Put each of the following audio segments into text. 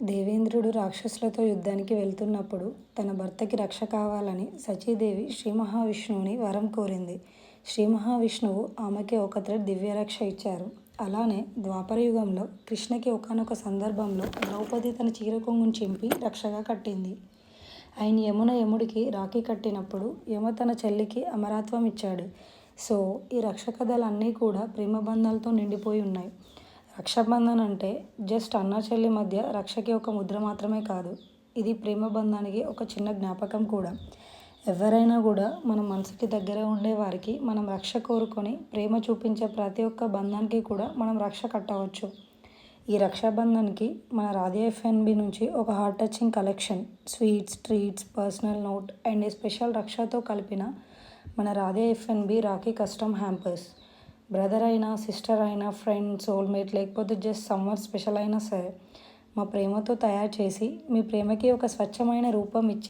దేవేంద్రుడు రాక్షసులతో యుద్ధానికి వెళ్తున్నప్పుడు తన భర్తకి రక్ష కావాలని సచీదేవి శ్రీ మహావిష్ణువుని వరం కోరింది. శ్రీ మహావిష్ణువు ఆమెకి ఒక థ్రెడ్ దివ్యరక్ష ఇచ్చారు. అలానే ద్వాపర యుగంలో కృష్ణకి ఒకానొక సందర్భంలో ద్రౌపది తన చీర కొంగును చింపి రక్షగా కట్టింది. ఆయన యముడికి రాఖీ కట్టినప్పుడు యమ తన చెల్లికి అమరత్వం ఇచ్చాడు. సో ఈ రక్ష కథలన్నీ కూడా ప్రేమ బంధాలతో నిండిపోయి ఉన్నాయి. రక్షాబంధన్ అంటే జస్ట్ అన్న చెల్లి మధ్య రక్షకి ఒక ముద్ర మాత్రమే కాదు, ఇది ప్రేమ బంధానికి ఒక చిన్న జ్ఞాపకం కూడా. ఎవరైనా కూడా మన మనసుకి దగ్గర ఉండే వారికి మనం రక్ష కోరుకొని ప్రేమ చూపించే ప్రతి ఒక్క బంధానికి కూడా మనం రక్ష కట్టవచ్చు. ఈ రక్షాబంధన్కి మన రాధే ఎఫ్ఎన్బి నుంచి ఒక heart touching collection, sweets, treats, personal note and ఈ స్పెషల్ రక్షతో కలిపిన మన Radhe FNB rakhi custom hampers. Brother అయినా, సిస్టర్ అయినా, ఫ్రెండ్, సోల్మేట్ లేకపోతే జస్ట్ సమ్మర్ స్పెషల్ అయినా సరే మా ప్రేమతో తయారు చేసి మీ ప్రేమకి ఒక స్వచ్ఛమైన రూపం ఇచ్చి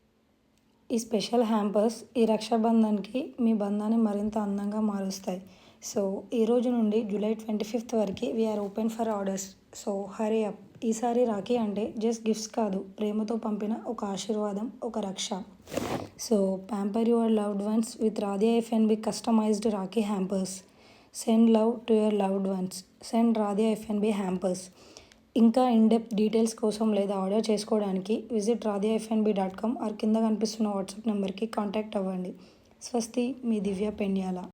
ఈ స్పెషల్ హ్యాంపర్స్ ఈ రక్షాబంధన్కి మీ బంధాన్ని మరింత అందంగా మారుస్తాయి. సో ఈరోజు నుండి జూలై 25 వరకు we're open for orders. So hurry up. ఈసారి రాఖీ అంటే జస్ట్ గిఫ్ట్స్ కాదు, ప్రేమతో పంపిన ఒక ఆశీర్వాదం, ఒక రక్ష. So pamper your loved ones with Radhe FNB customized rakhi hampers. Send love to your loved ones. Send Radhe FNB hampers. ఇంకా ఇన్డెప్త్ డీటెయిల్స్ కోసం లేదా ఆర్డర్ చేసుకోవడానికి విజిట్ radheFNB.com ఆర్ కింద కనిపిస్తున్న వాట్సాప్ నెంబర్కి కాంటాక్ట్ అవ్వండి. స్వస్తి, మీ దివ్య పెండ్యాల.